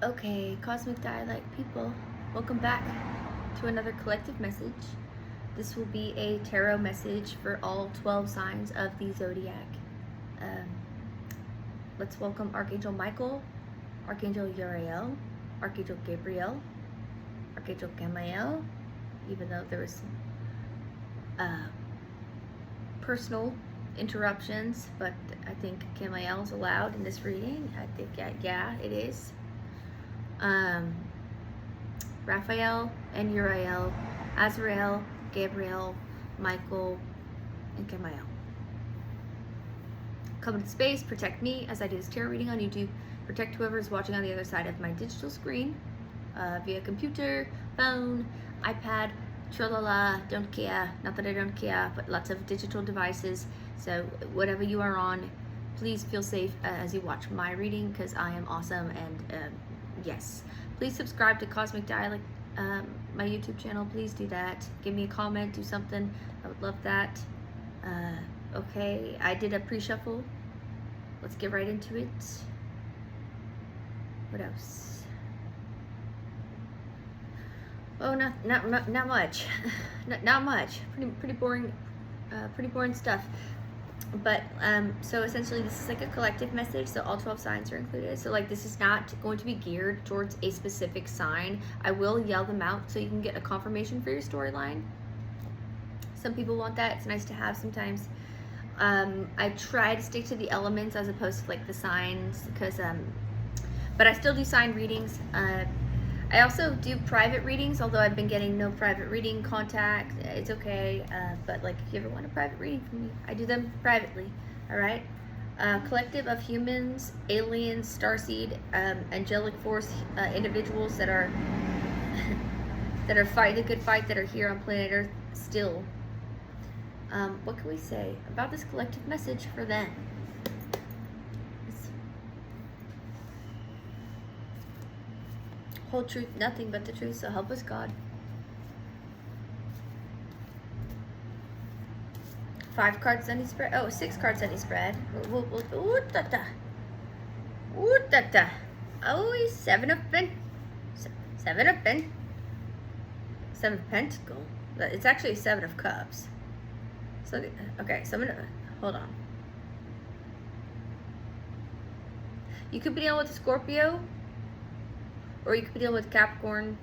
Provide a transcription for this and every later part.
Okay, cosmic dialect people, welcome back to another collective message. This will be a tarot message for all 12 signs of the zodiac. Let's welcome Archangel Michael, Archangel Uriel, Archangel Gabriel, Archangel 𝐭𝐻𝐫, even though there was some personal interruptions, but I think 𝐭𝐻𝐫 is allowed in this reading. I think, yeah, it is. Raphael and Uriel, Azrael, Gabriel, Michael, and 𝐭𝐻𝐫. Come into space, protect me as I do this tarot reading on YouTube. Protect whoever is watching on the other side of my digital screen, via computer, phone, iPad, tralala, don't care. Not that I don't care, but lots of digital devices. So whatever you are on, please feel safe as you watch my reading, because I am awesome. And yes, please subscribe to Cosmic Dialect, my YouTube channel. Please do that. Give me a comment, do something. I would love that. Okay, I did a pre-shuffle. Let's get right into it. What else? Oh, not much. not much. Pretty boring. Pretty boring stuff. But so essentially this is like a collective message, so all 12 signs are included. So like this is not going to be geared towards a specific sign. I will yell them out so you can get a confirmation for your storyline. Some people want that. It's nice to have sometimes. I try to stick to the elements as opposed to like the signs, because but I still do sign readings. I also do private readings, although I've been getting no private reading contact. It's okay, but like if you ever want a private reading from me, I do them privately. All right. Collective of humans, aliens, starseed, angelic force individuals that are that are fighting the good fight, that are here on planet Earth still. What can we say about this collective message for them? Whole truth, nothing but the truth, so help us God. 5 cards any spread. Oh, 6 cards any spread. Ooh, da-da. Ooh, da-da. Oh, 7 of Pentacles. 7 of Pentacles. It's actually 7 of Cups. So, okay, so I'm gonna, hold on. You could be dealing with a Scorpio, or you could be dealing with Capricorn,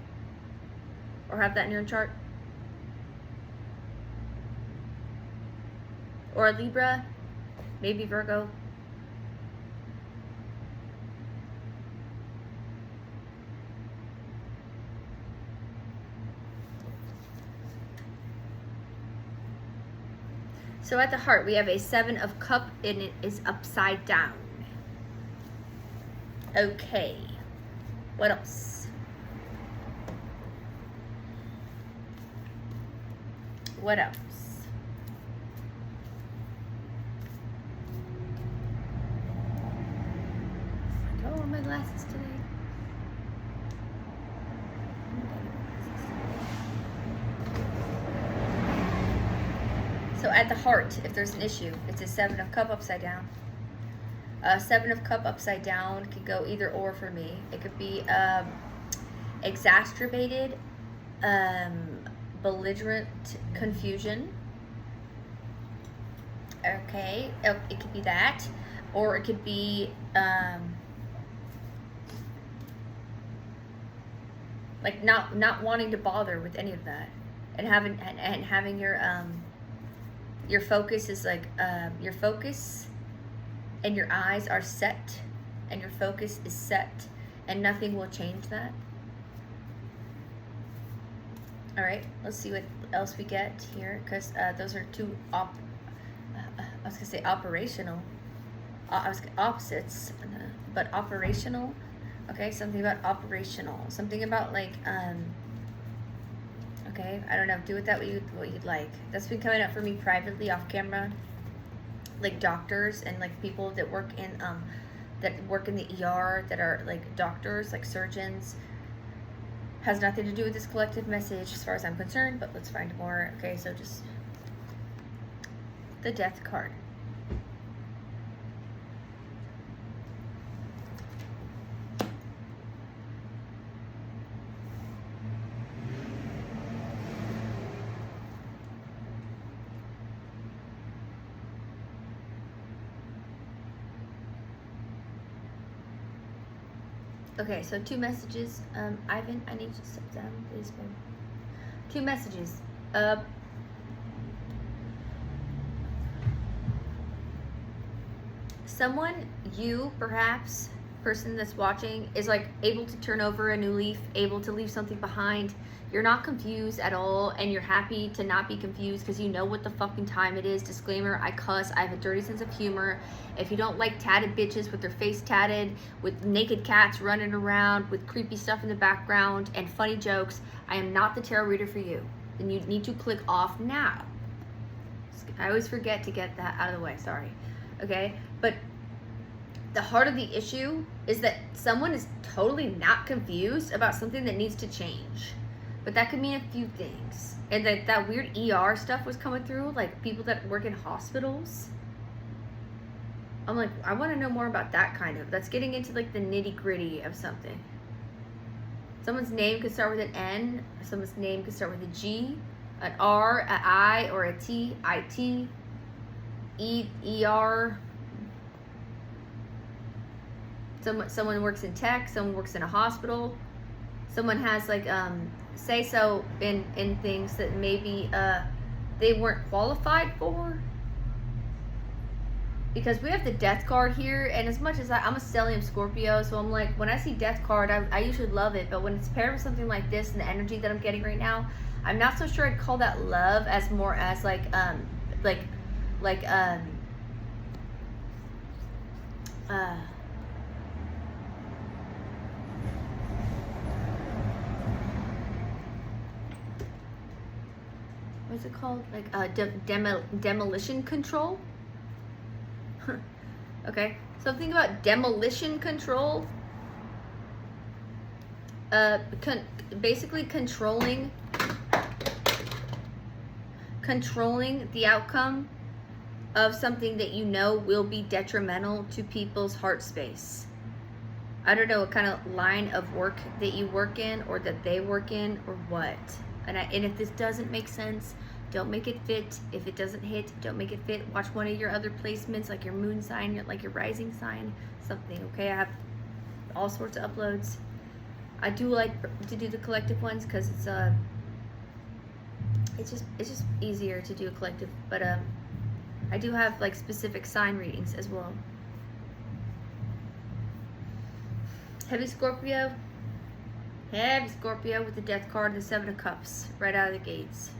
or have that in your chart. Or a Libra, maybe Virgo. So at the heart, we have a 7 of Cups, and it is upside down. Okay. What else? What else? Oh, my glasses today. So at the heart, if there's an issue, it's a 7 of Cups upside down. 7 of Cups upside down could go either or for me. It could be exacerbated, belligerent confusion. Okay, it could be that, or it could be like not wanting to bother with any of that, and having your focus is like your focus. And your eyes are set, and your focus is set, and nothing will change that. All right, let's see what else we get here, because those are two I was gonna say operational. I was opposites, but operational. Okay, something about operational. Something about like okay, I don't know. Do with that what you'd like. That's been coming up for me privately off camera. Like doctors and like people that work in the ER, that are like doctors, like surgeons. Has nothing to do with this collective message as far as I'm concerned, but let's find more. Okay, so just the Death card. Okay, so 2 messages. Ivan, I need you to sit down, please, babe. 2 messages. Someone, you perhaps, person that's watching, is like able to turn over a new leaf, able to leave something behind. You're not confused at all, and you're happy to not be confused because you know what the fucking time it is. Disclaimer, I cuss, I have a dirty sense of humor. If you don't like tatted bitches with their face tatted, with naked cats running around, with creepy stuff in the background, and funny jokes, I am not the tarot reader for you. Then you need to click off now. I always forget to get that out of the way, sorry. Okay, but the heart of the issue is that someone is totally not confused about something that needs to change. But that could mean a few things. And that weird ER stuff was coming through, like people that work in hospitals. I'm like, I want to know more about that kind of. That's getting into like the nitty gritty of something. Someone's name could start with an N. Someone's name could start with a G, an R, an I, or a T, IT, ER. Someone works in tech. Someone works in a hospital. Someone has like say so in things that maybe they weren't qualified for, because we have the death card here, and as much as I'm a stellium Scorpio, so I'm like, when I see death card, I usually love it, but when it's paired with something like this and the energy that I'm getting right now, I'm not so sure I'd call that love as more as like what's it called? Like demolition control? Okay, so think about demolition control. Basically controlling the outcome of something that you know will be detrimental to people's heart space. I don't know what kind of line of work that you work in, or that they work in, or what. And if this doesn't make sense, don't make it fit. If it doesn't hit, don't make it fit. Watch one of your other placements, like your moon sign, like your rising sign, something, okay? I have all sorts of uploads. I do like to do the collective ones because it's just easier to do a collective. But I do have like specific sign readings as well. Heavy Scorpio with the death card and the 7 of Cups right out of the gates.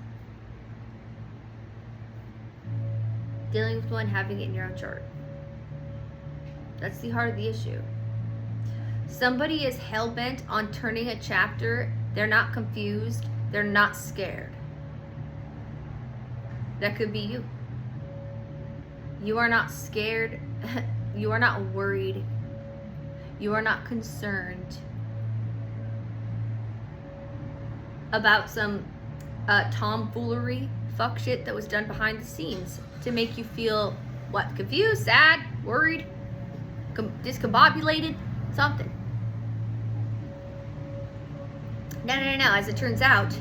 Dealing with one, having it in your own chart. That's the heart of the issue. Somebody is hell-bent on turning a chapter. They're not confused. They're not scared. That could be you. You are not scared. You are not worried. You are not concerned about some tomfoolery, fuck shit that was done behind the scenes to make you feel, what, confused, sad, worried, discombobulated, something. No, as it turns out,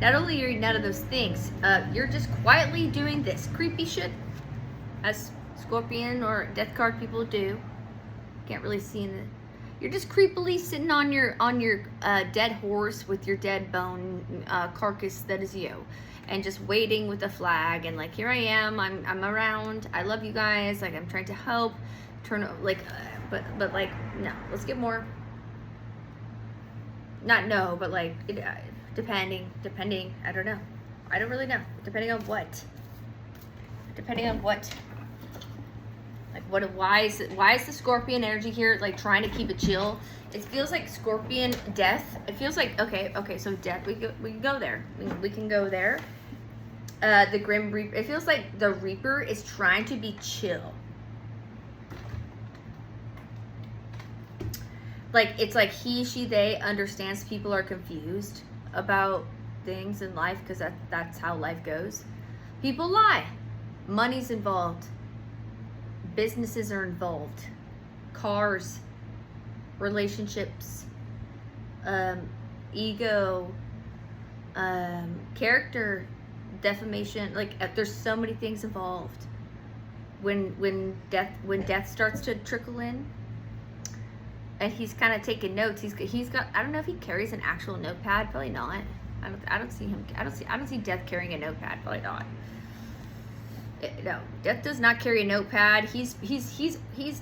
not only are you none of those things, you're just quietly doing this creepy shit, as Scorpion or Death card people do. Can't really see in the... You're just creepily sitting on your dead horse with your dead bone carcass that is you, and just waiting with a flag and like, here I am, I'm around, I love you guys, like I'm trying to help, but like, no, let's get more. Not no, but like depending, I don't know. I don't really know. Depending on what. Like why is the Scorpion energy here like trying to keep it chill? It feels like Scorpion death. It feels like okay, so death, we can go there. We can go there. The Grim Reaper. It feels like the Reaper is trying to be chill. Like it's like he, she, they understands people are confused about things in life because that's how life goes. People lie. Money's involved. Businesses are involved. Cars, relationships, ego, character defamation. Like there's so many things involved when death starts to trickle in. and he's kind of taking notes. He's got, I don't know if he carries an actual notepad. Probably not. I don't see him. I don't see Death carrying a notepad. Probably not. No, Death does not carry a notepad. He's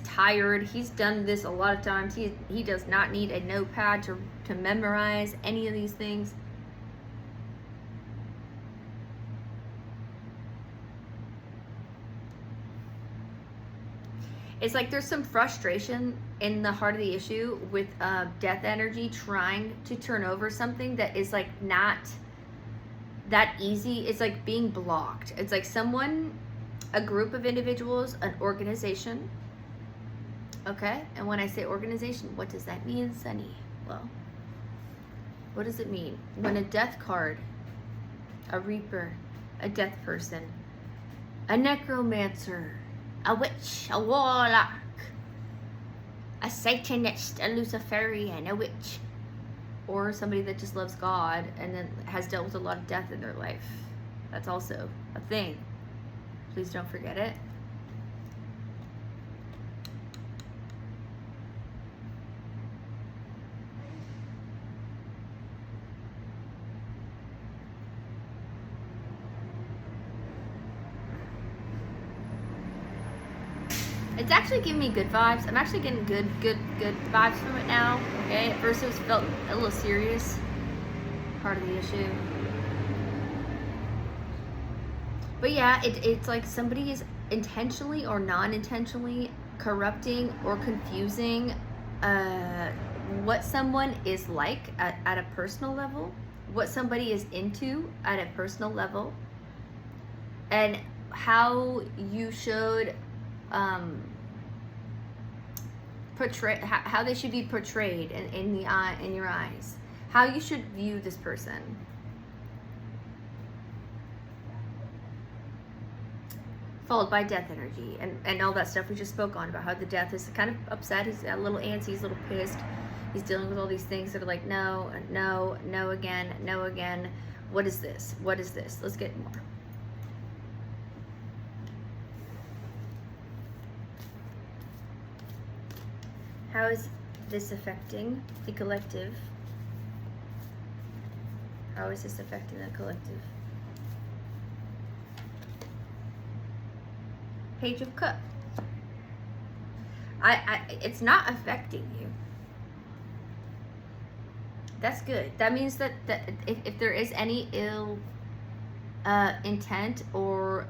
tired. He's done this a lot of times. He does not need a notepad to memorize any of these things. It's like there's some frustration in the heart of the issue with Death energy trying to turn over something that is like not that easy. It's like being blocked. It's like someone, a group of individuals, an organization. Okay, and when I say organization, what does that mean, Sunny? Well, what does it mean? When a Death card, a Reaper, a Death person, a Necromancer, a witch, a warlock, a Satanist, a Luciferian, a witch, or somebody that just loves God and then has dealt with a lot of death in their life. That's also a thing. Please don't forget it. It's actually giving me good vibes. I'm actually getting good vibes from it now. Okay, at first it felt a little serious, part of the issue. But yeah, it's like somebody is intentionally or non-intentionally corrupting or confusing what someone is like at a personal level, what somebody is into at a personal level, and how you should portray, how they should be portrayed in your eyes, how you should view this person. Followed by Death energy and all that stuff we just spoke on about how the Death is kind of upset. He's a little antsy, he's a little pissed. He's dealing with all these things that are like, no, no, no again, no again. What is this? What is this? Let's get more. How is this affecting the collective? How is this affecting the collective? Page of Cups. It's not affecting you. That's good. That means that if there is any ill intent or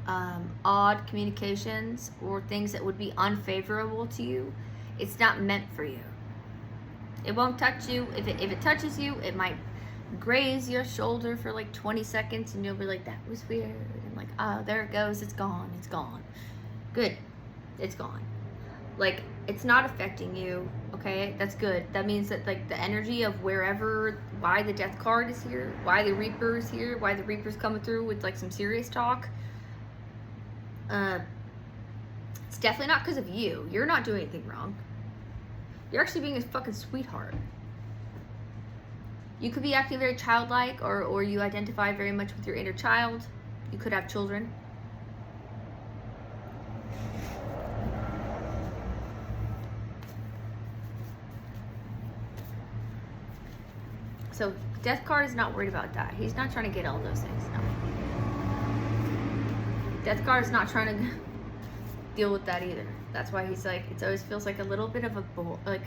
odd communications or things that would be unfavorable to you, it's not meant for you. It won't touch you. If it touches you, it might graze your shoulder for like 20 seconds and you'll be like, that was weird. And like, oh, there it goes. It's gone. It's gone. Good. It's gone. Like, it's not affecting you. Okay, that's good. That means that like the energy of wherever, why the Death card is here, why the Reaper is here, why the Reaper's coming through with like some serious talk. It's definitely not because of you. You're not doing anything wrong. You're actually being a fucking sweetheart. You could be acting very childlike, or you identify very much with your inner child. You could have children. So Death card is not worried about that. He's not trying to get all those things. No. Death card is not trying to deal with that either. That's why he's like, it always feels like a little bit of a like,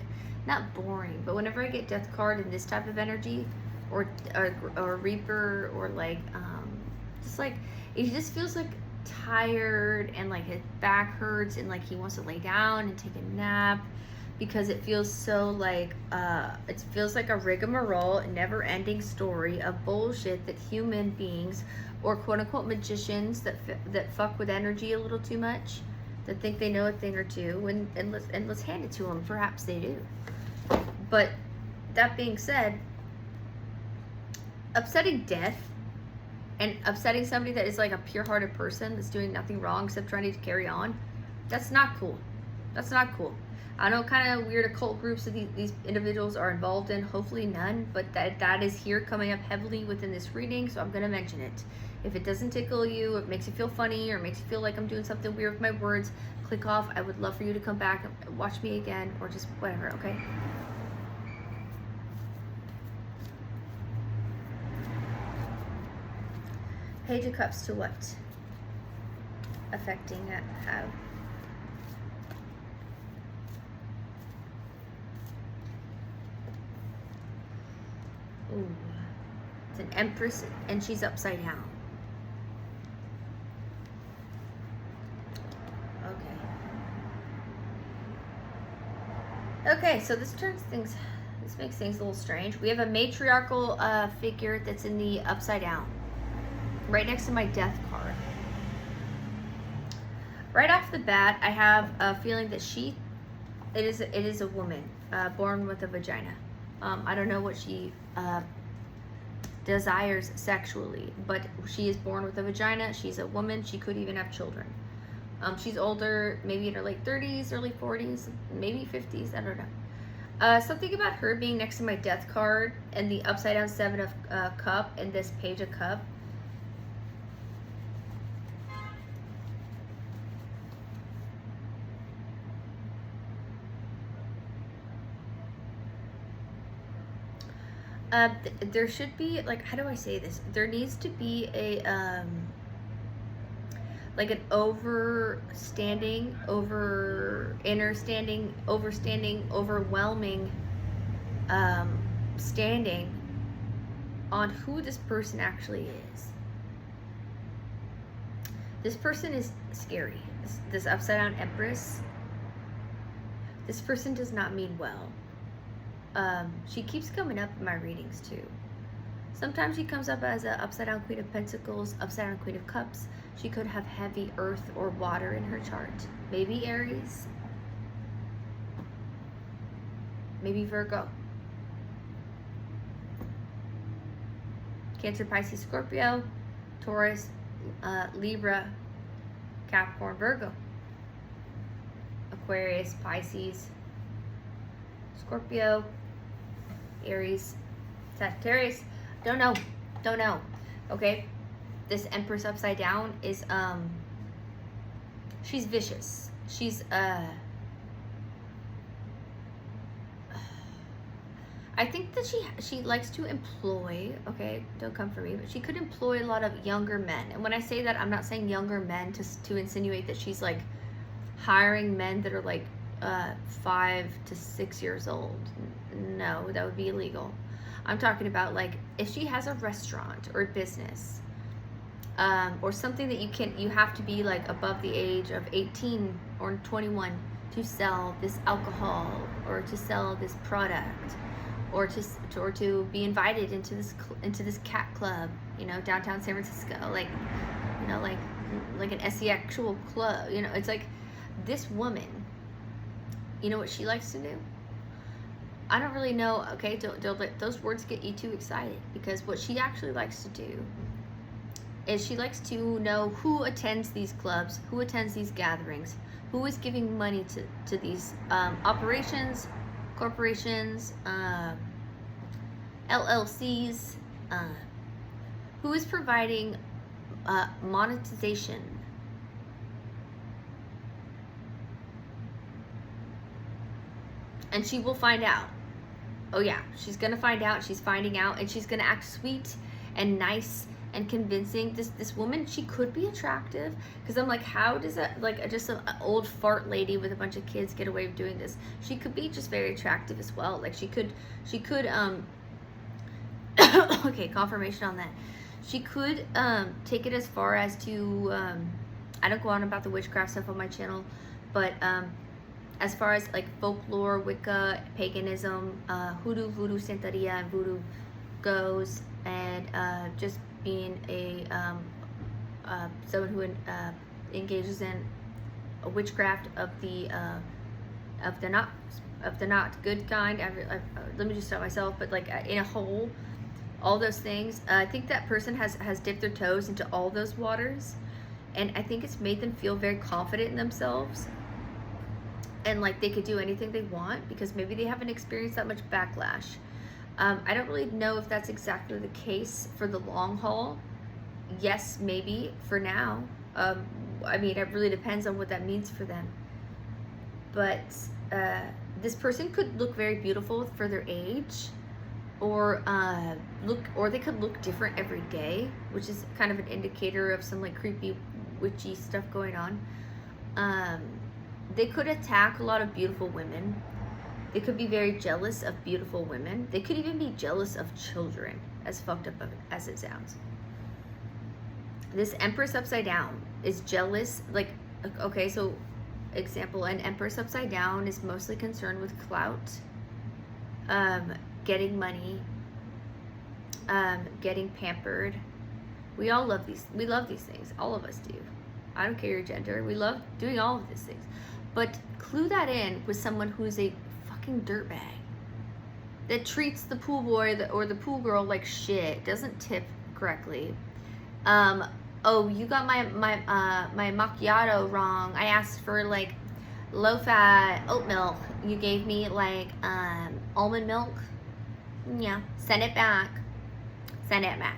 not boring, but whenever I get Death card in this type of energy, or Reaper, or like just like, it just feels like tired and like his back hurts and like he wants to lay down and take a nap, because it feels so like it feels like a rigmarole, never-ending story of bullshit that human beings or quote-unquote magicians that fuck with energy a little too much, that think they know a thing or two, and let's hand it to them. Perhaps they do. But that being said, upsetting Death and upsetting somebody that is like a pure-hearted person that's doing nothing wrong except trying to carry on, that's not cool. That's not cool. I know kind of weird occult groups that these individuals are involved in. Hopefully none, but that is here coming up heavily within this reading, so I'm going to mention it. If it doesn't tickle you, it makes you feel funny, or makes you feel like I'm doing something weird with my words, click off. I would love for you to come back and watch me again, or just whatever, okay? Page of Cups to what? Affecting that, how? Ooh. It's an Empress and she's upside down. Okay, so this makes things a little strange. We have a matriarchal figure that's in the upside down, right next to my death card. Right off the bat, I have a feeling that it is a woman born with a vagina. I don't know what she desires sexually, but she is born with a vagina. She's a woman. She could even have children. She's older, maybe in her late 30s, early 40s, maybe 50s, I don't know. Something about her being next to my death card and the upside down 7 of cup and this page of cup. There should be, like, how do I say this? There needs to be a, like an overstanding, overwhelming standing on who this person actually is. This person is scary. This upside down Empress. This person does not mean well. She keeps coming up in my readings too. Sometimes she comes up as an upside down Queen of Pentacles, upside down Queen of Cups. She could have heavy earth or water in her chart. Maybe Aries. Maybe Virgo. Cancer, Pisces, Scorpio, Taurus, Libra, Capricorn, Virgo. Aquarius, Pisces, Scorpio, Aries, Sagittarius. Don't know. Okay, this Empress upside down is she's vicious. She's I think that she likes to employ, okay, don't come for me, but she could employ a lot of younger men. And when I say that, I'm not saying younger men to insinuate that she's like hiring men that are like 5 to 6 years old. No, that would be illegal. I'm talking about, like, if she has a restaurant or a business, or something that you have to be like above the age of 18 or 21 to sell this alcohol or to sell this product, or to be invited into this cat club, you know, downtown San Francisco, like, you know, like an actual club, you know. It's like this woman, you know what she likes to do? I don't really know, okay, don't let those words get you too excited, because what she actually likes to do is she likes to know who attends these clubs, who attends these gatherings, who is giving money to these operations, corporations, LLCs, who is providing monetization. And she will find out. Oh yeah, she's gonna find out. She's finding out, and she's gonna act sweet and nice and convincing. This woman, she could be attractive, because I'm like, how does that, like, just an old fart lady with a bunch of kids get away with doing this? She could be just very attractive as well. Like, she could okay, confirmation on that. She could take it as far as to I don't go on about the witchcraft stuff on my channel, but as far as like folklore, Wicca, paganism, hoodoo, voodoo, santeria, and voodoo goes, and just being a someone who engages in a witchcraft of the not good kind. Let me just stop myself, but like in a whole, all those things. I think that person has dipped their toes into all those waters, and I think it's made them feel very confident in themselves, and like they could do anything they want because maybe they haven't experienced that much backlash. I don't really know if that's exactly the case for the long haul. Yes, maybe for now. I mean, it really depends on what that means for them. But this person could look very beautiful for their age, or they could look different every day, which is kind of an indicator of some like creepy witchy stuff going on. They could attack a lot of beautiful women. They could be very jealous of beautiful women. They could even be jealous of children, as fucked up as it sounds. This Empress upside down is jealous. Like, okay, so example, an Empress upside down is mostly concerned with clout, getting money, getting pampered. We all love these. We love these things. All of us do. I don't care your gender. We love doing all of these things. But clue that in with someone who's a fucking dirtbag that treats the pool boy or the pool girl like shit, doesn't tip correctly. Oh, you got my macchiato wrong. I asked for like low-fat oat milk. You gave me like almond milk. Yeah, send it back. Send it back.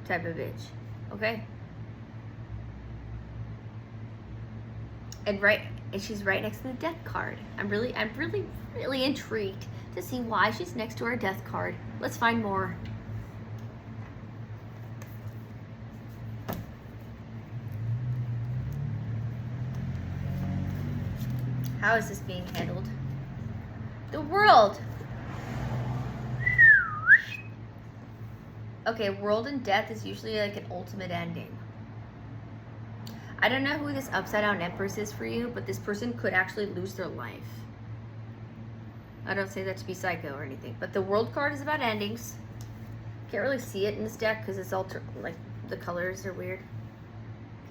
Type of bitch. Okay. And she's right next to the death card. I'm really intrigued to see why she's next to our death card. Let's find more. How is this being handled? The world. Okay, world and death is usually like an ultimate ending. I don't know who this upside down Empress is for you, but this person could actually lose their life. I don't say that to be psycho or anything, but the world card is about endings. Can't really see it in this deck because it's like the colors are weird.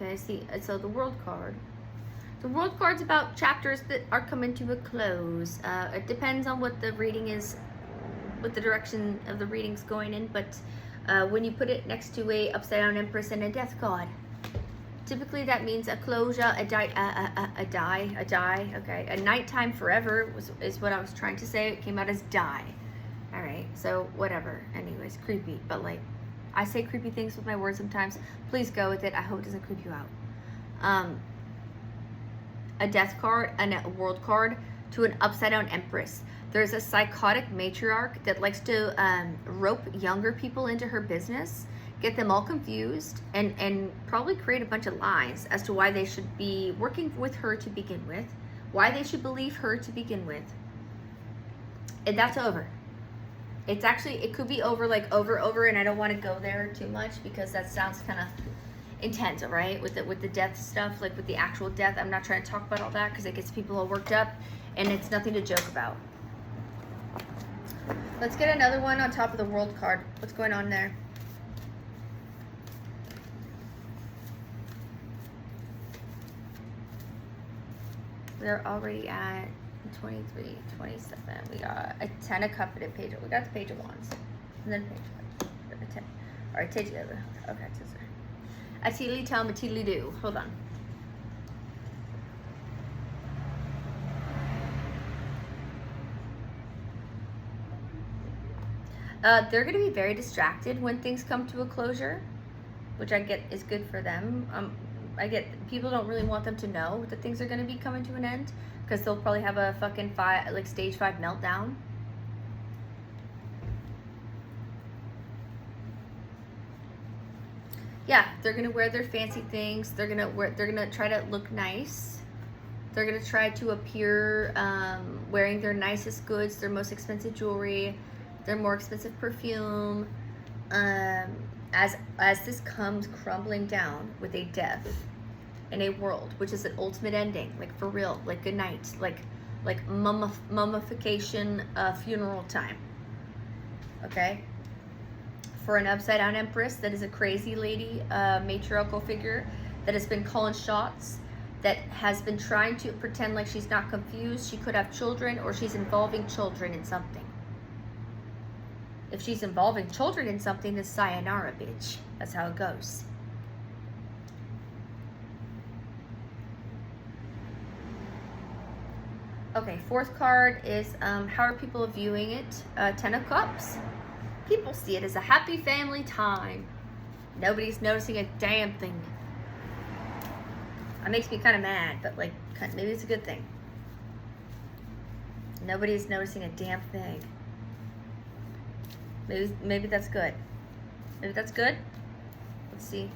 Okay, see, so the world card. The world card's about chapters that are coming to a close. It depends on what the reading is, what the direction of the reading's going in, but when you put it next to a upside down Empress and a death card, typically that means a closure, a die, okay. A nighttime forever is what I was trying to say. It came out as die. All right, so whatever. Anyways, creepy, but like, I say creepy things with my words sometimes. Please go with it. I hope it doesn't creep you out. A death card and a world card to an upside down Empress. There's a psychotic matriarch that likes to rope younger people into her business, get them all confused, and probably create a bunch of lies as to why they should be working with her to begin with, why they should believe her to begin with. And that's over. It's actually, it could be over, like over, and I don't want to go there too much because that sounds kind of intense, all right? With the death stuff, like with the actual death. I'm not trying to talk about all that because it gets people all worked up and it's nothing to joke about. Let's get another one on top of the world card. What's going on there? We're already at 23, 27. We got a 10 of cups and a page. We got the page of wands. And then page of 10. All right, take it over. Okay, sister. A teedly tell, a teedly do. Hold on. They're going to be very distracted when things come to a closure, which I get is good for them. I get people don't really want them to know that things are going to be coming to an end because they'll probably have a fucking stage 5 meltdown. Yeah, they're gonna wear their fancy things. They're gonna try to look nice. They're gonna try to appear wearing their nicest goods, their most expensive jewelry, their more expensive perfume. As this comes crumbling down with a death in a world, which is an ultimate ending, like for real, like good night, like mummification, funeral time. Okay. For an upside down Empress that is a crazy lady, matriarchal figure that has been calling shots, that has been trying to pretend like she's not confused. She could have children, or she's involving children in something. If she's involving children in something, it's sayonara, bitch. That's how it goes. Okay, fourth card is how are people viewing it? 10 of Cups. People see it as a happy family time. Nobody's noticing a damn thing. That makes me kind of mad, but like maybe it's a good thing. Nobody's noticing a damn thing. Maybe that's good. Maybe that's good. Let's see.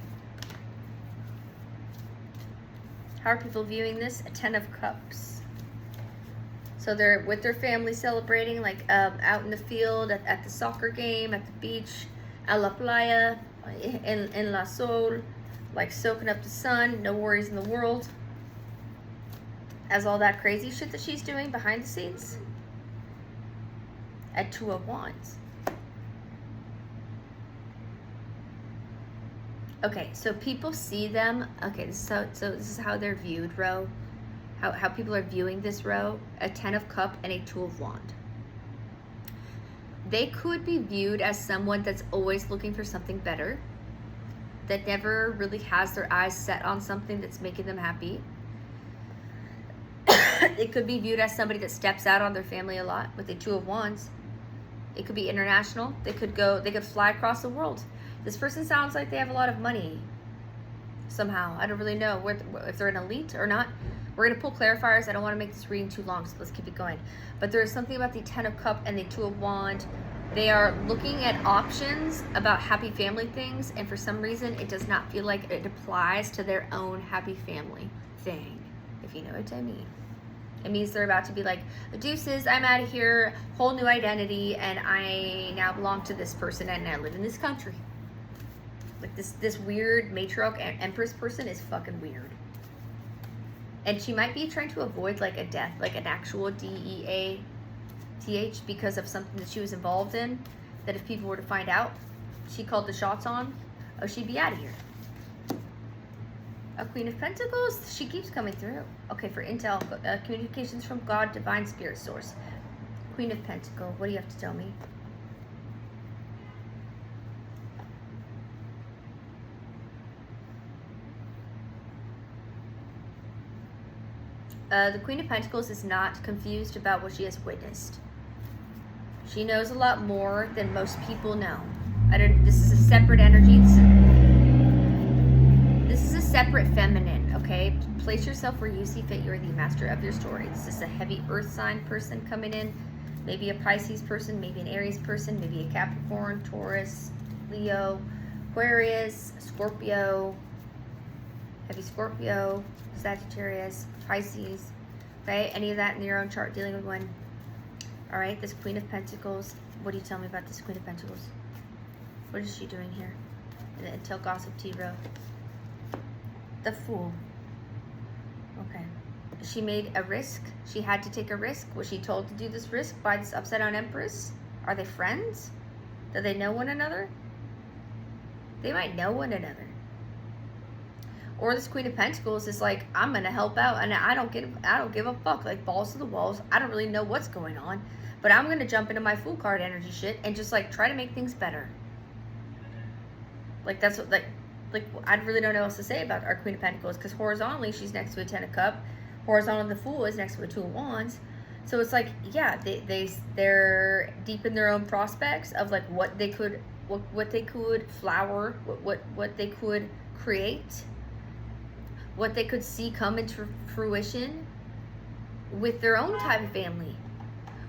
How are people viewing this? A 10 of Cups. So they're with their family celebrating, like out in the field, at the soccer game, at the beach, a la playa, in la sol, like soaking up the sun, no worries in the world. As all that crazy shit that she's doing behind the scenes. At 2 of Wands. Okay, so people see them. Okay, so this is how they're viewed, Ro. How people are viewing this, Ro. A 10 of Cup and a 2 of Wand. They could be viewed as someone that's always looking for something better, that never really has their eyes set on something that's making them happy. It could be viewed as somebody that steps out on their family a lot with the 2 of Wands. It could be international. They could fly across the world. This person sounds like they have a lot of money somehow. I don't really know if they're an elite or not. We're going to pull clarifiers. I don't want to make this reading too long, so let's keep it going. But there is something about the 10 of Cup and the 2 of Wand. They are looking at options about happy family things, and for some reason, it does not feel like it applies to their own happy family thing, if you know what I mean. It means they're about to be like, deuces, I'm out of here, whole new identity, and I now belong to this person, and I live in this country. Like this weird matriarch and empress person is fucking weird. And she might be trying to avoid like a death, like an actual DEATH, because of something that she was involved in, that if people were to find out, she called the shots on, oh, she'd be out of here. A Queen of Pentacles, she keeps coming through. Okay, for intel, communications from God, divine spirit source. Queen of Pentacles, what do you have to tell me? The Queen of Pentacles is not confused about what she has witnessed. She knows a lot more than most people know. This is a separate energy. This is a separate feminine, okay? Place yourself where you see fit. You're the master of your story. This is a heavy earth sign person coming in. Maybe a Pisces person, maybe an Aries person, maybe a Capricorn, Taurus, Leo, Aquarius, Scorpio, heavy Scorpio, Sagittarius, Pisces, okay? Any of that in your own chart dealing with one. All right, this Queen of Pentacles. What do you tell me about this Queen of Pentacles? What is she doing here? Until gossip T-Row. The Fool. Okay. She made a risk. She had to take a risk. Was she told to do this risk by this upside down Empress? Are they friends? Do they know one another? They might know one another. Or this Queen of Pentacles is like, I'm gonna help out, and I don't give a fuck. Like, balls to the walls. I don't really know what's going on, but I'm gonna jump into my Fool card energy shit and just like try to make things better. Like that's what like I really don't know what else to say about our Queen of Pentacles, because horizontally she's next to a 10 of Cup. Horizontally the Fool is next to a 2 of Wands. So it's like, yeah, they're deep in their own prospects of like what they could flower, what they could create, what they could see come into fruition with their own type of family,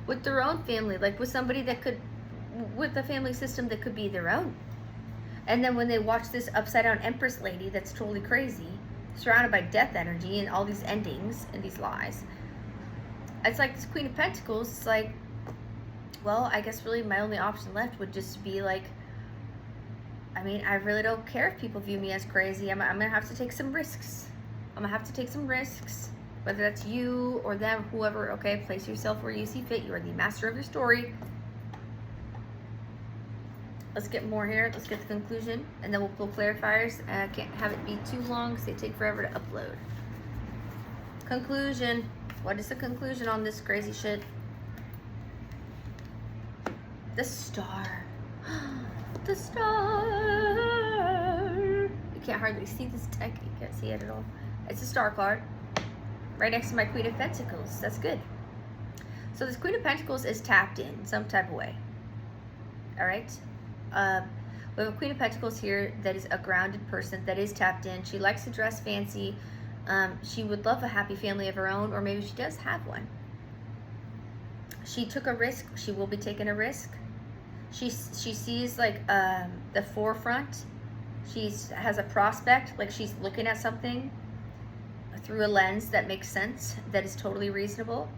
with their own family, like with somebody that could, with a family system that could be their own. And then when they watch this upside down Empress lady that's totally crazy, surrounded by death energy and all these endings and these lies, it's like this Queen of Pentacles, it's like, well, I guess really my only option left would just be like, I mean, I really don't care if people view me as crazy. I'm gonna have to take some risks. I'm gonna have to take some risks, whether that's you or them, whoever. Okay, place yourself where you see fit. You are the master of your story. Let's get more here. Let's get the conclusion, and then we'll pull clarifiers. I can't have it be too long because they take forever to upload. Conclusion. What is the conclusion on this crazy shit? The Star. The Star. You can't hardly see this deck. You can't see it at all. It's a Star card. Right next to my Queen of Pentacles. That's good. So this Queen of Pentacles is tapped in some type of way. Alright? We have a Queen of Pentacles here that is a grounded person, that is tapped in. She likes to dress fancy. She would love a happy family of her own, or maybe she does have one. She took a risk. She will be taking a risk. She sees like the forefront. She has a prospect, like she's looking at something through a lens that makes sense, that is totally reasonable.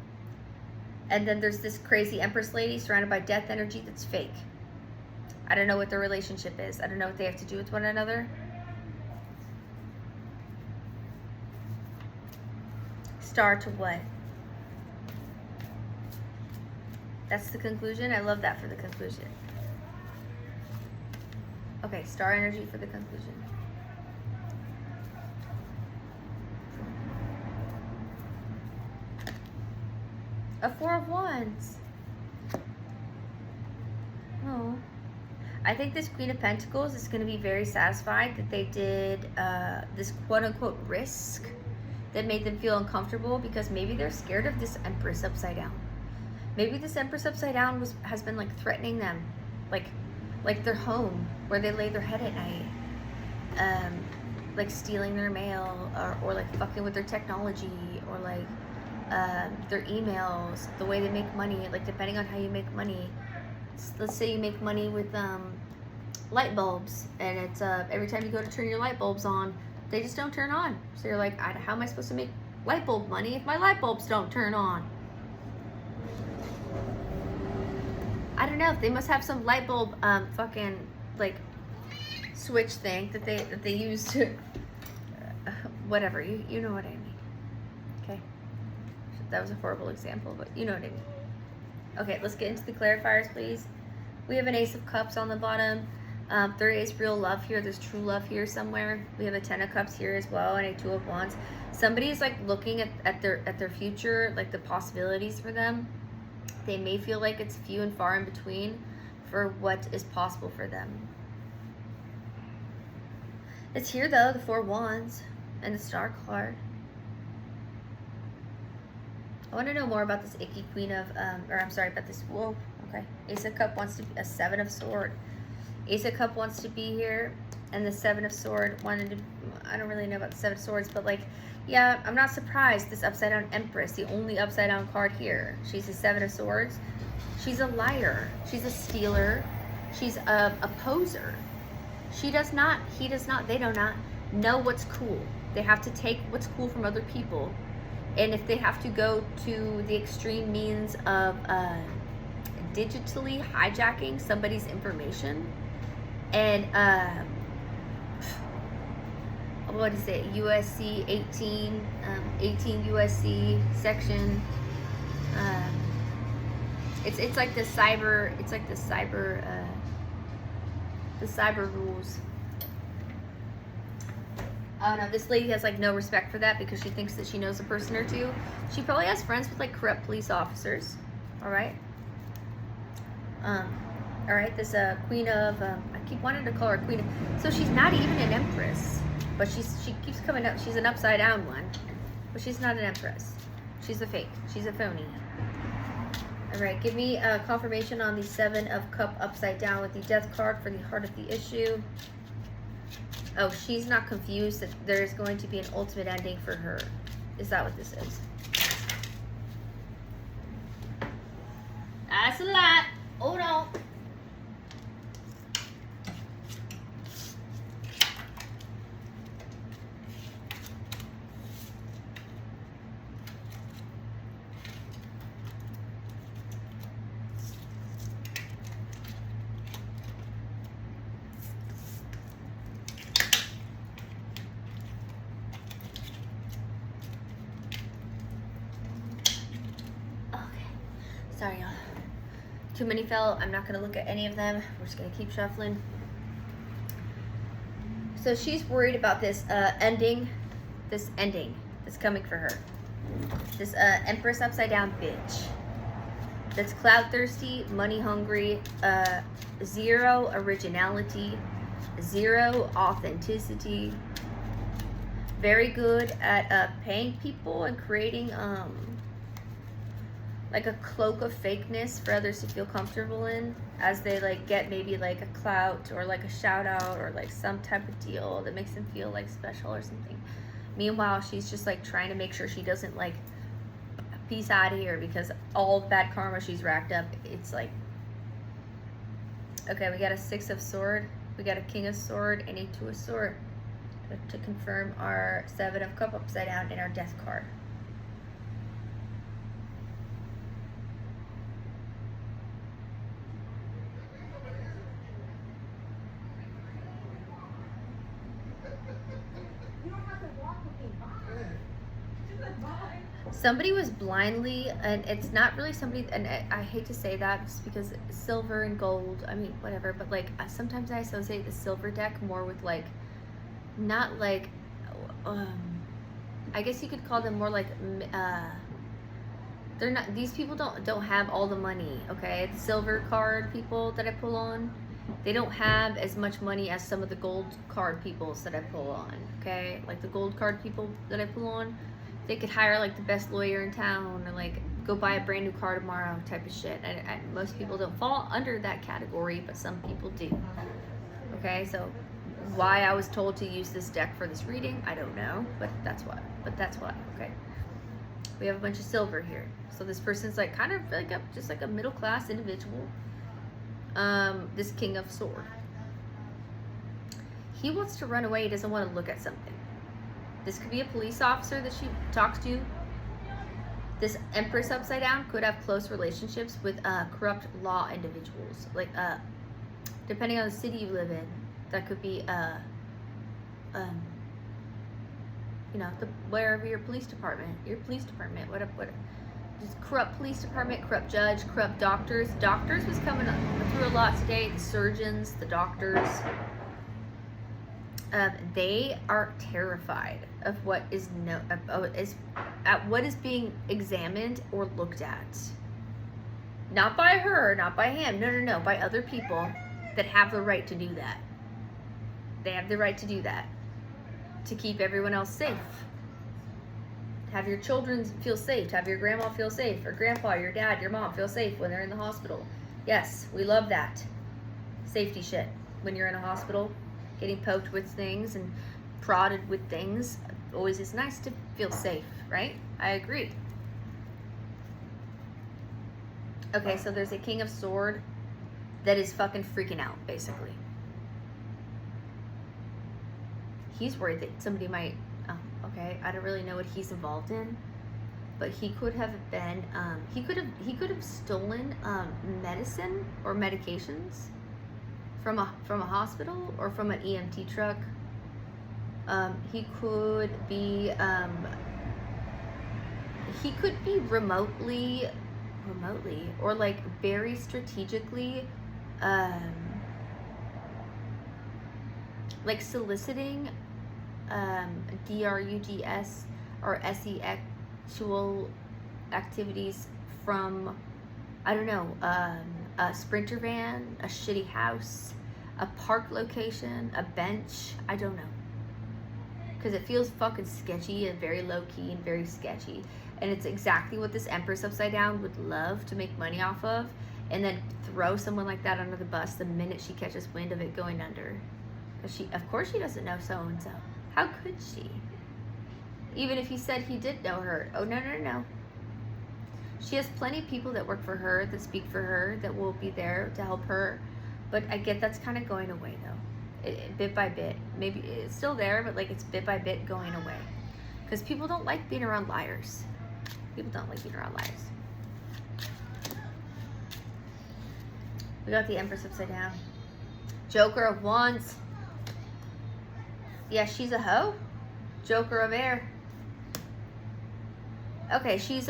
And then there's this crazy Empress lady surrounded by death energy that's fake. I don't know what their relationship is. I don't know what they have to do with one another. Star to what? That's the conclusion? I love that for the conclusion. Okay, star energy for the conclusion. A Four of Wands. Oh. I think this Queen of Pentacles is going to be very satisfied that they did this quote-unquote risk that made them feel uncomfortable, because maybe they're scared of this Empress upside down. Maybe this Empress upside down has been like threatening them, like their home where they lay their head at night, like stealing their mail, or like fucking with their technology, or like their emails, the way they make money, like depending on how you make money. Let's say you make money with light bulbs, and it's every time you go to turn your light bulbs on, they just don't turn on. So you're like, how am I supposed to make light bulb money if my light bulbs don't turn on? I don't know. They must have some light bulb fucking like switch thing that they use to whatever. You know what I mean. Okay. That was a horrible example, but you know what I mean. Okay, let's get into the clarifiers, please. We have an Ace of Cups on the bottom. There is real love here. There's true love here somewhere. We have a Ten of Cups here as well, and a Two of Wands. Somebody is like looking at their future, like the possibilities for them. They may feel like it's few and far in between for what is possible for them. It's here though, the Four of Wands and the Star card. I want to know more about this icky Queen of, about this, whoa, okay. Ace of Cup wants to be a Seven of Sword. Ace of Cup wants to be here, and the Seven of Sword wanted to, I don't really know about the Seven of Swords, but like, yeah, I'm not surprised this upside down Empress, the only upside down card here. She's a Seven of Swords. She's a liar. She's a stealer. She's a poser. He does not they do not know what's cool. They have to take what's cool from other people. And if they have to go to the extreme means of digitally hijacking somebody's information, and what is it, USC 18 USC section, it's like the cyber, the cyber rules. Oh no, this lady has like no respect for that because she thinks that she knows a person or two. She probably has friends with like corrupt police officers. All right. All right. This Queen of, I keep wanting to call her Queen of. So she's not even an Empress, but she keeps coming up. She's an upside down one, but she's not an Empress. She's a fake. She's a phony. All right. Give me a confirmation on the Seven of Cup upside down with the Death card for the heart of the issue. Oh, she's not confused that there's going to be an ultimate ending for her. Is that what this is? That's a lot. Hold on. Sorry, y'all. Too many fell. I'm not going to look at any of them. We're just going to keep shuffling. So she's worried about this ending that's coming for her. This Empress upside down bitch. That's clout thirsty, money hungry, zero originality, zero authenticity. Very good at paying people and creating like a cloak of fakeness for others to feel comfortable in, as they like get maybe like a clout or like a shout out or like some type of deal that makes them feel like special or something. Meanwhile, she's just like trying to make sure she doesn't like peace out of here, because all bad karma she's racked up, it's like Okay, we got a 6 of Sword, we got a King of Sword, and a 2 of Sword to confirm our 7 of Cup upside down and our Death card. Somebody was blindly, and it's not really somebody, and I hate to say that just because silver and gold, I mean, whatever, but like sometimes I associate the silver deck more with like, not like, I guess you could call them more like, they're not, these people don't have all the money, okay? The silver card people that I pull on, they don't have as much money as some of the gold card peoples that I pull on, okay? Like the gold card people that I pull on, they could hire like the best lawyer in town, or like go buy a brand new car tomorrow type of shit. And most people don't fall under that category, but some people do. Okay, so why I was told to use this deck for this reading, I don't know, but that's why. Okay, we have a bunch of silver here. So this person's like kind of like just like a middle class individual. This King of Sword. He wants to run away. He doesn't want to look at something. This could be a police officer that she talks to. This Empress upside down could have close relationships with corrupt law individuals. Like, depending on the city you live in, that could be, you know, wherever your police department, what, just corrupt police department, corrupt judge, corrupt doctors. Doctors was coming through a lot today. The surgeons, the doctors. They are terrified of what is what is being examined or looked at. Not by her, not by him. No. By other people that have the right to do that. They have the right to do that. To keep everyone else safe. Have your children feel safe. Have your grandma feel safe. Or grandpa, your dad, your mom feel safe when they're in the hospital. Yes, we love that. Safety shit. When you're in a hospital, getting poked with things and prodded with things, always is nice to feel safe, right? I agree. Okay, so there's a King of Sword that is fucking freaking out, basically. He's worried that somebody might, okay, I don't really know what he's involved in, but he could have been, he could have stolen medicine or medications from a hospital or from an EMT truck. He could be remotely or like very strategically like soliciting drugs or sexual activities from, I don't know, a Sprinter van, a shitty house, a park location, a bench, I don't know. Because it feels fucking sketchy and very low-key and very sketchy. And it's exactly what this Empress upside down would love to make money off of, and then throw someone like that under the bus the minute she catches wind of it going under. Because of course she doesn't know so-and-so. How could she? Even if he said he did know her. Oh, no. She has plenty of people that work for her, that speak for her, that will be there to help her. But I get that's kind of going away, though. Bit by bit. Maybe it's still there, but like it's bit by bit going away. Because people don't like being around liars. People don't like being around liars. We got the Empress upside down. Joker of Wands. Yeah, she's a hoe. Joker of Air. Okay, she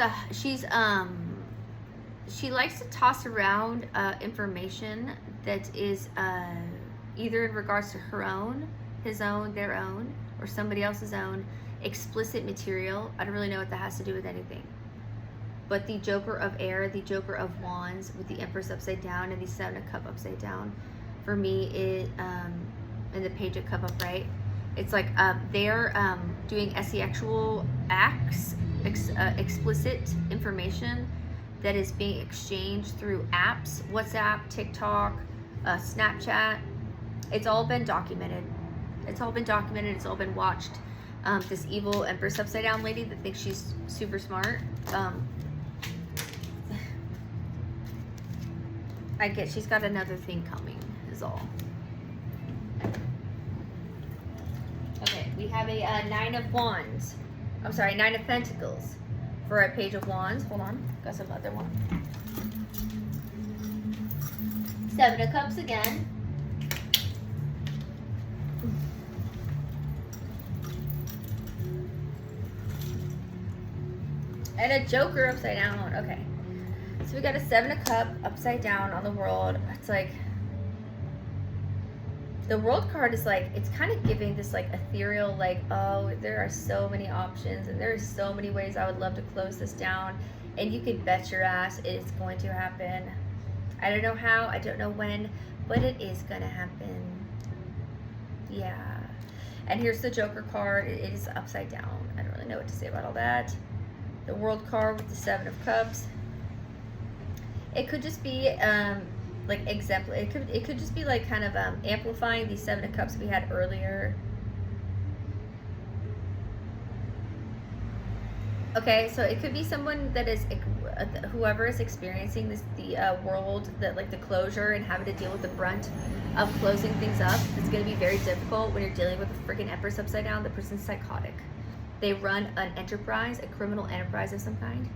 likes to toss around information that is either in regards to her own, his own, their own, or somebody else's own explicit material. I don't really know what that has to do with anything. But the Joker of Air, the Joker of Wands with the Empress upside down and the Seven of Cup upside down, for me, it and the Page of Cup upright, it's like they're doing sexual acts, explicit information that is being exchanged through apps, WhatsApp, TikTok, Snapchat. It's all been documented. It's all been watched. This evil Empress upside down lady that thinks she's super smart. I get she's got another thing coming, is all. Okay, we have a Nine of Wands. I'm sorry, Nine of Pentacles for a Page of Wands. Hold on, got some other one. Seven of Cups again. And a Joker upside down. Okay. So we got a Seven of Cups upside down on the World. It's like, the World card is like, it's kind of giving this like ethereal, like, oh, there are so many options and there are so many ways I would love to close this down. And you can bet your ass it's going to happen. I don't know how, I don't know when, but it is going to happen. Yeah. And here's the Joker card. It is upside down. I don't really know what to say about all that. The World card with the Seven of Cups. It could just be like example. It could just be like kind of amplifying the Seven of Cups we had earlier. Okay, so it could be someone that is whoever is experiencing this world, that like the closure and having to deal with the brunt of closing things up. It's going to be very difficult when you're dealing with a freaking Empress upside down. The person's psychotic. They run an enterprise, a criminal enterprise of some kind.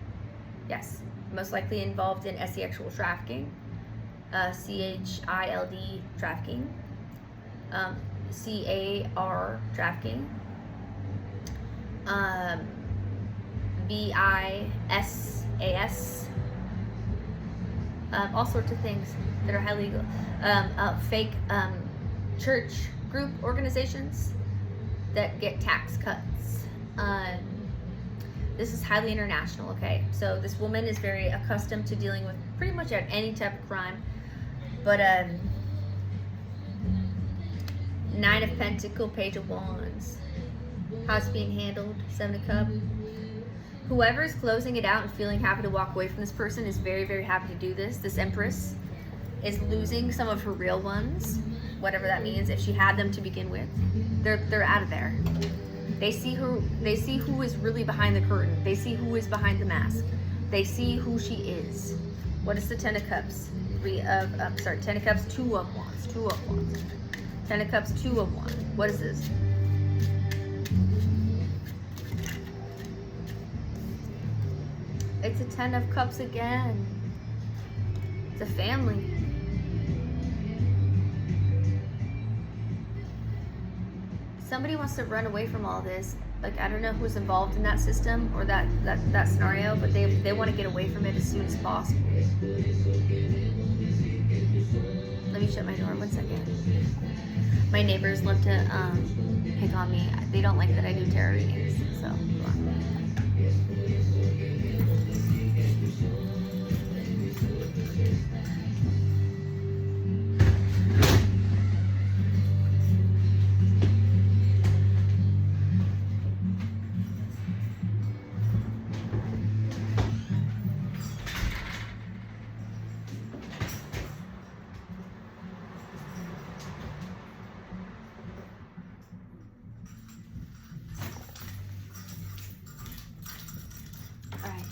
Yes, most likely involved in sexual trafficking, CHILD trafficking, CAR trafficking, BISAS, all sorts of things that are highly legal. Fake church group organizations that get tax cuts. This is highly international, okay? So this woman is very accustomed to dealing with pretty much any type of crime. But Nine of Pentacles, Page of Wands. How it's being handled, Seven of Cups. Whoever is closing it out and feeling happy to walk away from this person is very, very happy to do this. This Empress is losing some of her real ones, whatever that means. If she had them to begin with, they're out of there. They see who is really behind the curtain. They see who is behind the mask. They see who she is. What is the Ten of Cups? Ten of Cups, Two of Wands. Ten of Cups, Two of Wands. What is this? It's a Ten of Cups again. It's a family. Somebody wants to run away from all this. Like, I don't know who's involved in that system or that scenario, but they want to get away from it as soon as possible. Let me shut my door 1 second. My neighbors love to pick on me. They don't like that I do tarot readings, so go on.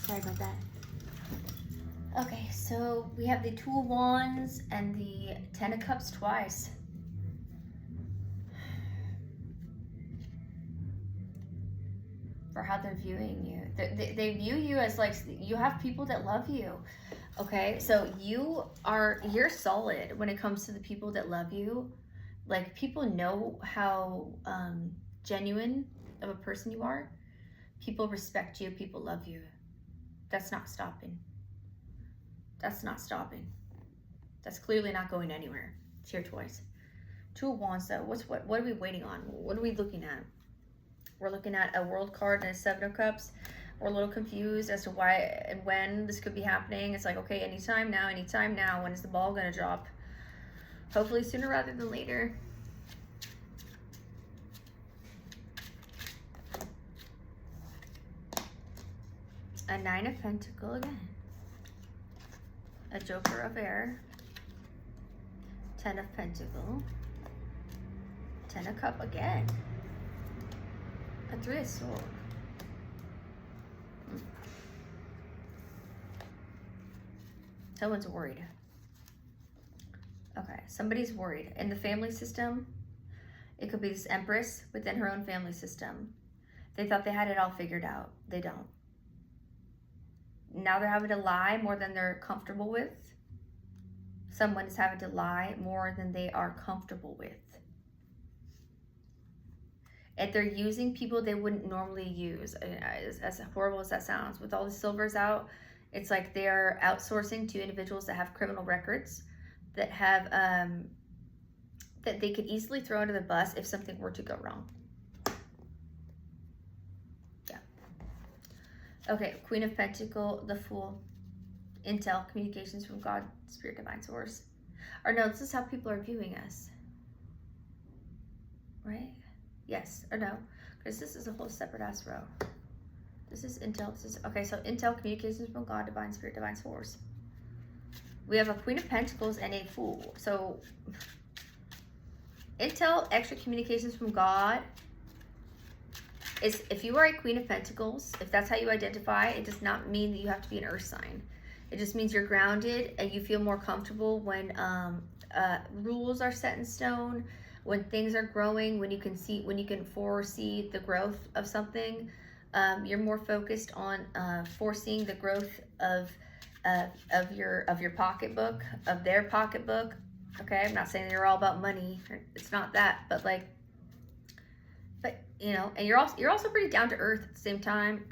Sorry about that. Okay, so we have the Two of Wands and the Ten of Cups twice. For how they're viewing you. They view you as like, you have people that love you. Okay, so you're solid when it comes to the people that love you. Like, people know how genuine of a person you are. People respect you, people love you. That's not stopping. That's not stopping. That's clearly not going anywhere. It's here twice. Two of Wands though. What are we waiting on? What are we looking at? We're looking at a World card and a Seven of Cups. We're a little confused as to why and when this could be happening. It's like, okay, anytime now. When is the ball gonna drop? Hopefully sooner rather than later. A Nine of Pentacles again. A Joker of Air. Ten of Pentacles. Ten of Cups again. A Three of Swords. Someone's worried. somebody's worried. In the family system, it could be this Empress within her own family system. They thought they had it all figured out. They don't. Now they're having to lie more than they're comfortable with. Someone is having to lie more than they are comfortable with. And they're using people they wouldn't normally use. As horrible as that sounds, with all the silvers out, it's like they're outsourcing to individuals that have criminal records, that have that they could easily throw under the bus if something were to go wrong. Yeah. Okay, Queen of Pentacles, the Fool, intel, communications from God, Spirit, Divine Source. Or no, this is how people are viewing us. Right? Yes or no? Because this is a whole separate ass row. This is intel. This is okay. So intel, communications from God, Divine Spirit, Divine Source. We have a Queen of Pentacles and a Fool. So intel, extra communications from God is, if you are a Queen of Pentacles, if that's how you identify, it does not mean that you have to be an earth sign. It just means you're grounded and you feel more comfortable when rules are set in stone, when things are growing, when you can foresee the growth of something. You're more focused on foreseeing the growth of your pocketbook, of their pocketbook. Okay, I'm not saying that you're all about money. It's not that, but like, you know, and you're also pretty down to earth at the same time.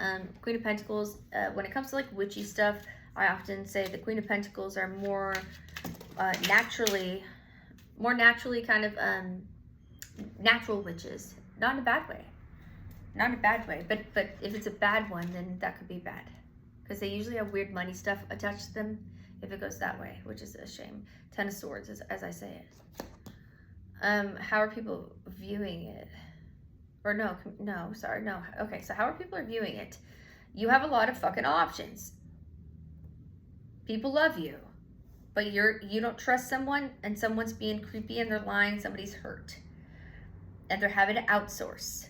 Queen of Pentacles, when it comes to like witchy stuff, I often say the Queen of Pentacles are more naturally kind of natural witches, not in a bad way. Not in a bad way, but if it's a bad one, then that could be bad, because they usually have weird money stuff attached to them if it goes that way, which is a shame. Ten of Swords, as I say it. How are people viewing it? Or no, sorry, no. Okay, so how are people viewing it? You have a lot of fucking options. People love you, but you don't trust someone, and someone's being creepy and they're lying. Somebody's hurt, and they're having to outsource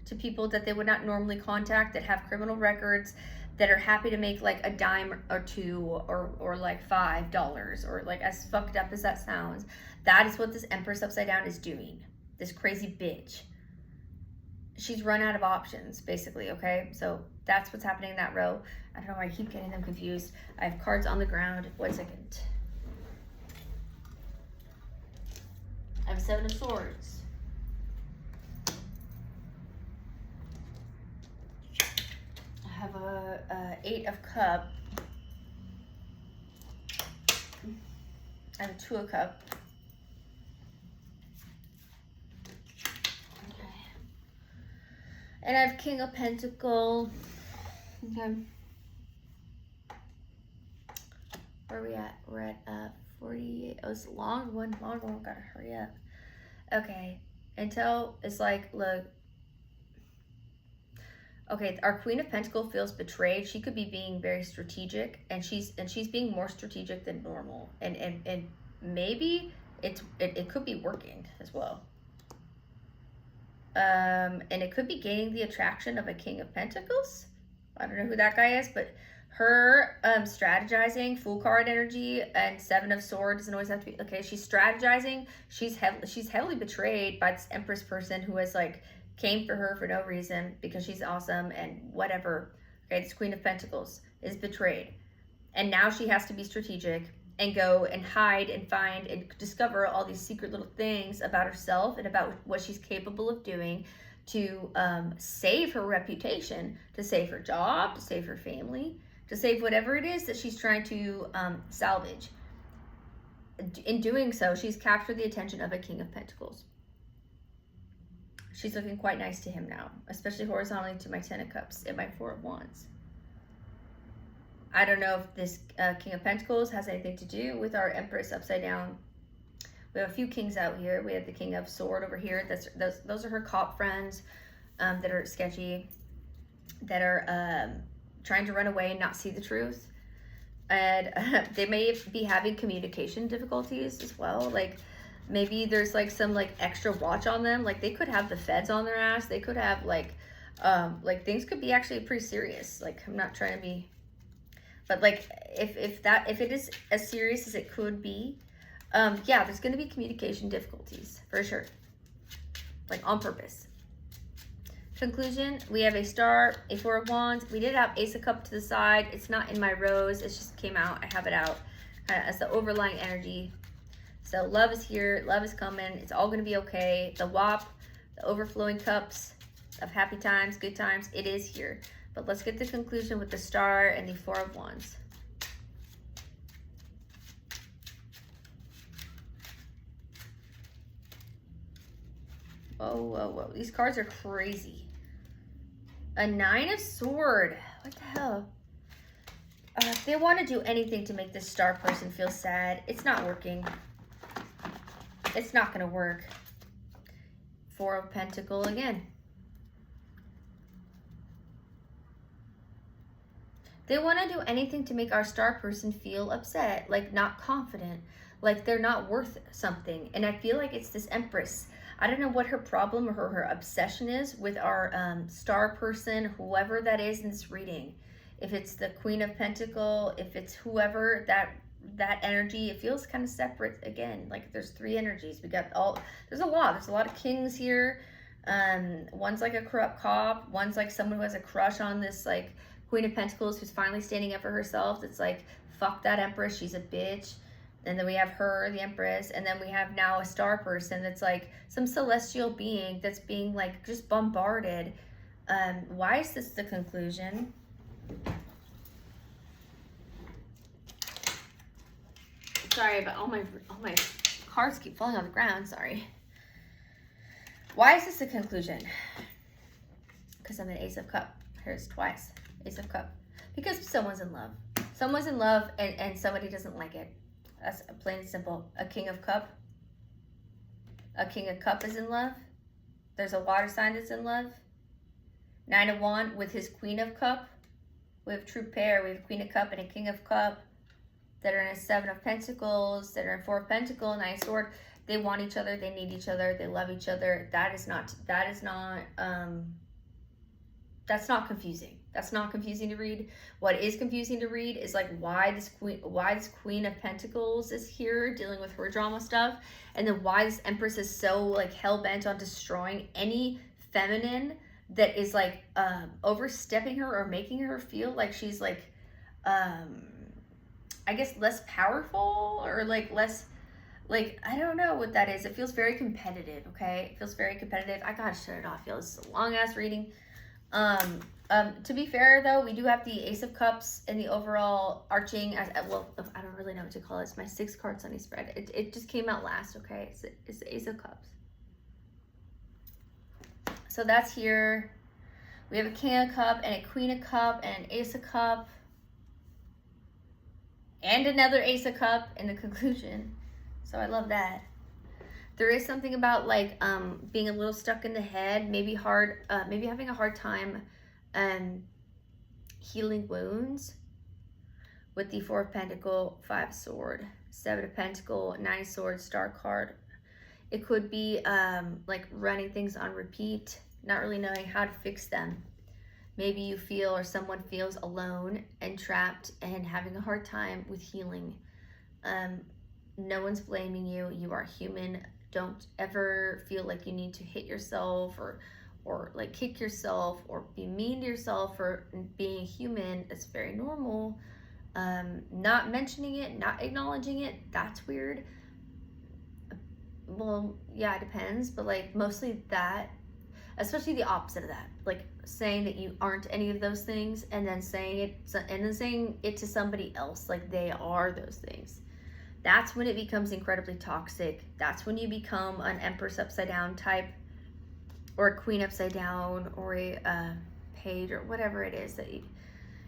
to people that they would not normally contact, that have criminal records, that are happy to make like a dime or two or like $5, or like, as fucked up as that sounds. That is what this Empress upside down is doing. This crazy bitch. She's run out of options, basically, okay? So that's what's happening in that row. I don't know why I keep getting them confused. I have cards on the ground. 1 second. I have 7 of Swords. I have a 8 of Cups. I have a 2 of Cups. Okay. And I have King of Pentacles. Okay. Where are we at? We're at 48. Oh, it's a long one. Gotta hurry up. Okay. Intel is like, look. Okay, our Queen of Pentacles feels betrayed. She could be being very strategic, and she's being more strategic than normal. And maybe it could be working as well. And it could be gaining the attraction of a King of Pentacles. I don't know who that guy is, but her strategizing, Fool card energy, and 7 of Swords doesn't always have to be, okay, she's strategizing. She's heavily betrayed by this Empress person who has like came for her for no reason because she's awesome and whatever. Okay, this Queen of Pentacles is betrayed. And now she has to be strategic and go and hide and find and discover all these secret little things about herself and about what she's capable of doing to save her reputation, to save her job, to save her family, to save whatever it is that she's trying to salvage. In doing so, she's captured the attention of a King of Pentacles. She's looking quite nice to him now, especially horizontally to my 10 of Cups and my 4 of Wands. I don't know if this King of Pentacles has anything to do with our Empress upside down. We have a few kings out here. We have the King of Sword over here. Those are her cop friends that are sketchy, that are trying to run away and not see the truth. And they may be having communication difficulties as well. Like, maybe there's like some like extra watch on them. Like, they could have the feds on their ass. They could have like things could be actually pretty serious. Like, I'm not trying to be, but like if it is as serious as it could be, Yeah, there's going to be communication difficulties for sure, like on purpose. Conclusion, we have a star, a Four of Wands. We did have Ace of Cups to the side. It's not in my rows. It just came out. I have it out as the overlying energy. So love is here. Love is coming. It's all going to be okay. The WAP, the overflowing cups of happy times, good times, it is here. But let's get the conclusion with the star and the Four of Wands. Whoa, whoa, whoa. These cards are crazy. A Nine of Swords. What the hell? If they want to do anything to make this star person feel sad, it's not working. It's not going to work. Four of Pentacles again. They want to do anything to make our star person feel upset, like not confident, like they're not worth something. And I feel like it's this Empress. I don't know what her problem or her obsession is with our star person, whoever that is in this reading. If it's the Queen of Pentacles, if it's whoever, that energy, it feels kind of separate again. Like there's three energies. We got there's a lot of kings here. One's like a corrupt cop. One's like someone who has a crush on this like Queen of Pentacles who's finally standing up for herself. It's like, fuck that Empress, she's a bitch. And then we have her, the Empress, and then we have now a star person that's like some celestial being that's being like just bombarded. Why is this the conclusion? Sorry, but all my cards keep falling on the ground. Sorry. Why is this the conclusion? Because I'm an Ace of Cup. Here's twice. Ace of Cup. Because someone's in love. Someone's in love and somebody doesn't like it. That's plain and simple. A King of Cup. A King of Cup is in love. There's a water sign that's in love. Nine of Wands with his Queen of Cup. We have true pair. We have Queen of Cup and a King of Cup that are in a Seven of Pentacles, that are in Four of Pentacles, Nine of Swords. They want each other. They need each other. They love each other. That's not confusing. That's not confusing to read. What is confusing to read is like why this Queen of Pentacles is here dealing with her drama stuff, and then why this Empress is so like hell-bent on destroying any feminine that is like overstepping her or making her feel like she's like I guess less powerful or like less, like I don't know what that is. It feels very competitive. Okay, it feels very competitive. I gotta shut it off. It's a long ass reading. To be fair though, we do have the Ace of Cups in the overall arching as well. I don't really know what to call it. It's my 6 card Sunny spread. It just came out last. Okay, it's the Ace of Cups. So that's here. We have a King of Cup and a Queen of Cup and an Ace of Cup and another Ace of Cup in the conclusion. So I love that. There is something about like being a little stuck in the head, maybe having a hard time healing wounds with the Four of Pentacles, Five of Swords, Seven of Pentacles, Nine of Swords, Star card. It could be like running things on repeat, not really knowing how to fix them. Maybe you feel or someone feels alone and trapped and having a hard time with healing. No one's blaming you. You are human. Don't ever feel like you need to hit yourself or like kick yourself or be mean to yourself for being human. It's very normal. Not mentioning it, not acknowledging it, that's weird. Well, yeah, it depends, but like mostly that, especially the opposite of that, like saying that you aren't any of those things and then saying it to somebody else like they are those things. That's when it becomes incredibly toxic. That's when you become an Empress upside down type, or a Queen upside down, or a Page, or whatever it is that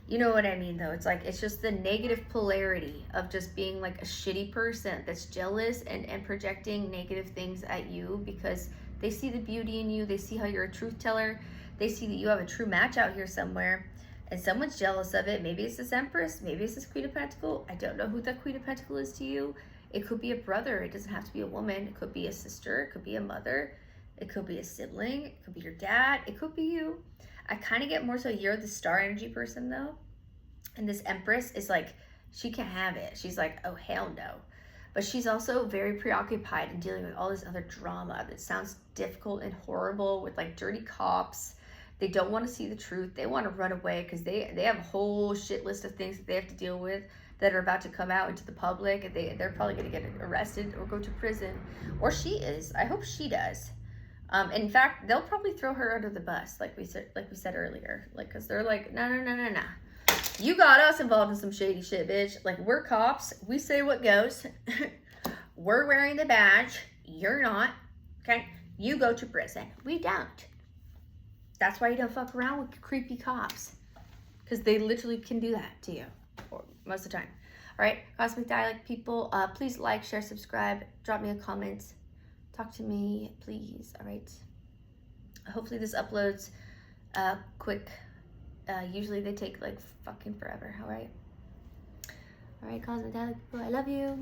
you know what I mean though. It's like, it's just the negative polarity of just being like a shitty person that's jealous and projecting negative things at you because they see the beauty in you. They see how you're a truth teller. They see that you have a true match out here somewhere and someone's jealous of it. Maybe it's this Empress, maybe it's this Queen of Pentacles. I don't know who the Queen of Pentacles is to you. It could be a brother. It doesn't have to be a woman. It could be a sister. It could be a mother. It could be a sibling. It could be your dad. It could be you. I kind of get more so you're the star energy person though. And this Empress is like, she can't have it. She's like, oh, hell no. but she's also very preoccupied in dealing with all this other drama that sounds difficult and horrible, with like dirty cops. They don't want to see the truth. They want to run away because they have a whole shit list of things that they have to deal with that are about to come out into the public, and they're probably going to get arrested or go to prison, or she is. I hope she does. In fact, they'll probably throw her under the bus, like we said earlier, like, because they're like, no, you got us involved in some shady shit, bitch. Like, we're cops, we say what goes. We're wearing the badge, you're not. Okay, you go to prison, we don't. That's why you don't fuck around with creepy cops, because they literally can do that to you, or most of the time. All right, Cosmic Dialect people, please like, share, subscribe, drop me a comment, talk to me, please. All right, hopefully this uploads quick. Usually they take like fucking forever. All right, Cosmic Dialect people, I love you.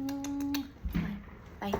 Bye.